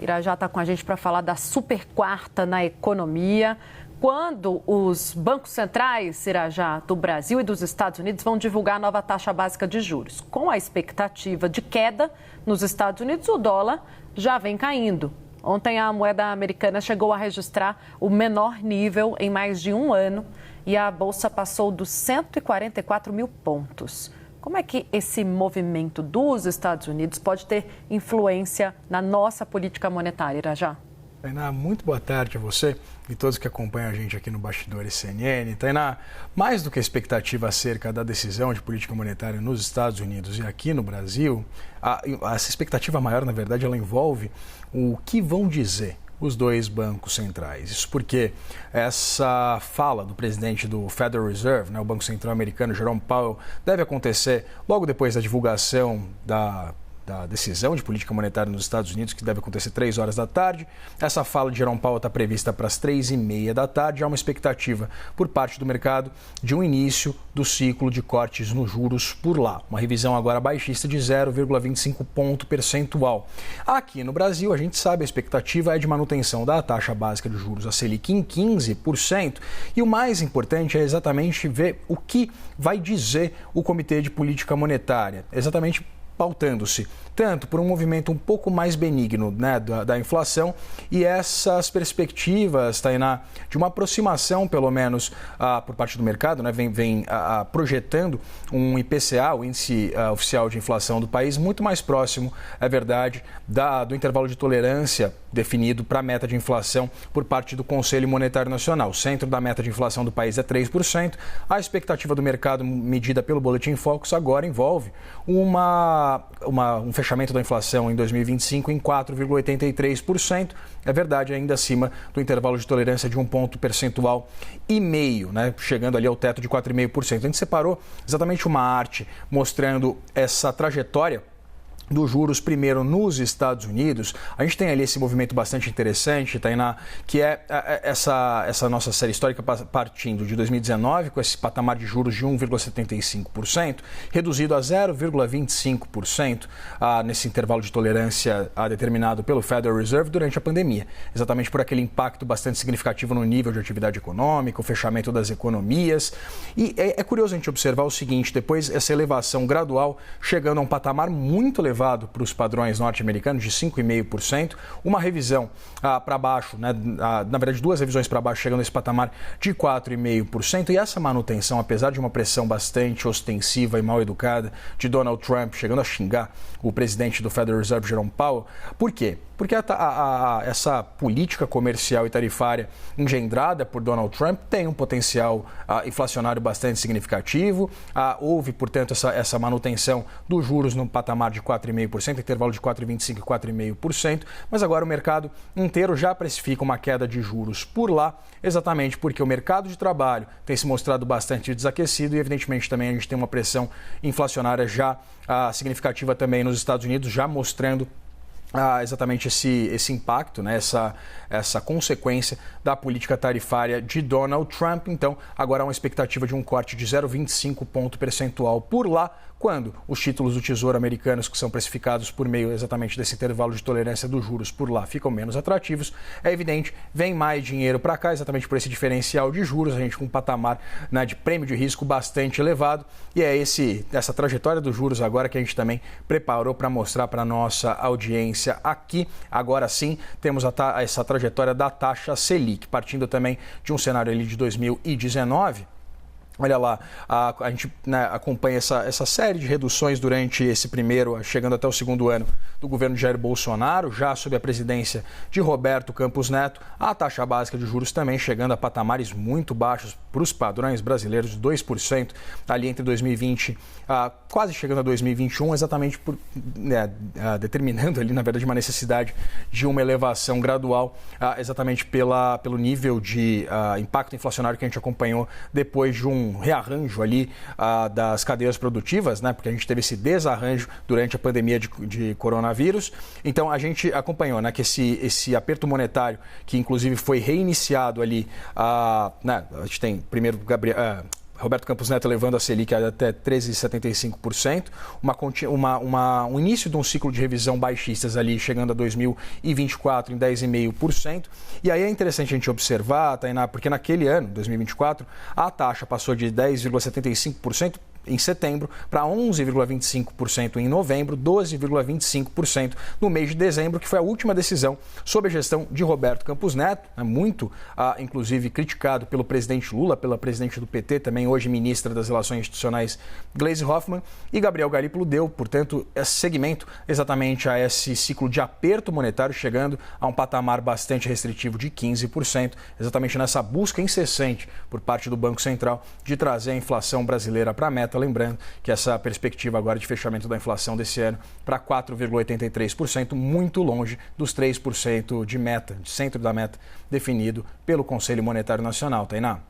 Irajá está com a gente para falar da super quarta na economia. Quando os bancos centrais, Irajá, do Brasil e dos Estados Unidos vão divulgar a nova taxa básica de juros. Com a expectativa de queda nos Estados Unidos, o dólar já vem caindo. Ontem a moeda americana chegou a registrar o menor nível em mais de um ano e a bolsa passou dos 144 mil pontos. Como é que esse movimento dos Estados Unidos pode ter influência na nossa política monetária, Irajá? Tainá, muito boa tarde a você e todos que acompanham a gente aqui no Bastidores CNN. Tainá, mais do que a expectativa acerca da decisão de política monetária nos Estados Unidos e aqui no Brasil, essa expectativa maior, na verdade, ela envolve o que vão dizer os dois bancos centrais. Isso porque essa fala do presidente do Federal Reserve, o Banco Central americano, Jerome Powell, deve acontecer logo depois da divulgação da decisão de política monetária nos Estados Unidos, que deve acontecer 3 horas da tarde. Essa fala de Jerome Powell está prevista para as 3h30 da tarde. Há uma expectativa por parte do mercado de um início do ciclo de cortes nos juros por lá. Uma revisão agora baixista de 0,25 ponto percentual. Aqui no Brasil, a gente sabe, a expectativa é de manutenção da taxa básica de juros, a Selic, em 15%. E o mais importante é exatamente ver o que vai dizer o Comitê de Política Monetária. Exatamente pautando-se tanto por um movimento um pouco mais benigno, da inflação e essas perspectivas, Tainá, de uma aproximação, pelo menos, por parte do mercado, vem projetando um IPCA, o Índice Oficial de Inflação do país, muito mais próximo, é verdade, do intervalo de tolerância definido para a meta de inflação por parte do Conselho Monetário Nacional. O centro da meta de inflação do país é 3%. A expectativa do mercado, medida pelo Boletim Focus, agora envolve um fechamento da inflação em 2025 em 4,83%. É verdade, ainda acima do intervalo de tolerância de 1 ponto percentual e meio, chegando ali ao teto de 4,5%. A gente separou exatamente uma arte mostrando essa trajetória dos juros, primeiro nos Estados Unidos. A gente tem ali esse movimento bastante interessante, Tainá, que é essa nossa série histórica partindo de 2019, com esse patamar de juros de 1,75%, reduzido a 0,25% nesse intervalo de tolerância determinado pelo Federal Reserve durante a pandemia. Exatamente por aquele impacto bastante significativo no nível de atividade econômica, o fechamento das economias. E é curioso a gente observar o seguinte, depois essa elevação gradual chegando a um patamar muito elevado para os padrões norte-americanos de 5,5%, uma revisão para baixo, na verdade 2 revisões para baixo, chegando a esse patamar de 4,5%, e essa manutenção, apesar de uma pressão bastante ostensiva e mal educada de Donald Trump, chegando a xingar o presidente do Federal Reserve, Jerome Powell. Por quê? Porque essa política comercial e tarifária engendrada por Donald Trump tem um potencial inflacionário bastante significativo. Houve, portanto, essa manutenção dos juros no patamar de 4,5%, intervalo de 4,25% e 4,5%, mas agora o mercado inteiro já precifica uma queda de juros por lá, exatamente porque o mercado de trabalho tem se mostrado bastante desaquecido e, evidentemente, também a gente tem uma pressão inflacionária já significativa também nos Estados Unidos, já mostrando exatamente esse impacto, essa consequência da política tarifária de Donald Trump. Então, agora há uma expectativa de um corte de 0,25 ponto percentual por lá, quando os títulos do Tesouro americanos, que são precificados por meio exatamente desse intervalo de tolerância dos juros por lá, ficam menos atrativos. É evidente, vem mais dinheiro para cá, exatamente por esse diferencial de juros, a gente com um patamar de prêmio de risco bastante elevado. E é essa trajetória dos juros agora que a gente também preparou para mostrar para a nossa audiência aqui. Agora sim, temos essa trajetória da taxa Selic, partindo também de um cenário ali de 2019. Olha lá, a gente acompanha essa série de reduções durante esse primeiro, chegando até o segundo ano do governo de Jair Bolsonaro, já sob a presidência de Roberto Campos Neto, a taxa básica de juros também chegando a patamares muito baixos para os padrões brasileiros, de 2%, ali entre 2020, quase chegando a 2021, exatamente determinando ali, na verdade, uma necessidade de uma elevação gradual, exatamente pelo nível de impacto inflacionário que a gente acompanhou depois de um rearranjo ali das cadeias produtivas, porque a gente teve esse desarranjo durante a pandemia de coronavírus. Então, a gente acompanhou que esse aperto monetário, que inclusive foi reiniciado ali, a gente tem primeiro Roberto Campos Neto levando a Selic até 13,75%, um início de um ciclo de revisão baixistas ali, chegando a 2024 em 10,5%. E aí é interessante a gente observar, Tainá, porque naquele ano, 2024, a taxa passou de 10,75% em setembro para 11,25% em novembro, 12,25% no mês de dezembro, que foi a última decisão sob a gestão de Roberto Campos Neto, muito, inclusive, criticado pelo presidente Lula, pela presidente do PT, também hoje ministra das Relações Institucionais, Gleisi Hoffmann, e Gabriel Galípolo deu, portanto, esse seguimento exatamente a esse ciclo de aperto monetário, chegando a um patamar bastante restritivo de 15%, exatamente nessa busca incessante por parte do Banco Central de trazer a inflação brasileira para a meta. Lembrando que essa perspectiva agora de fechamento da inflação desse ano para 4,83%, muito longe dos 3% de meta, de centro da meta definido pelo Conselho Monetário Nacional. Tainá?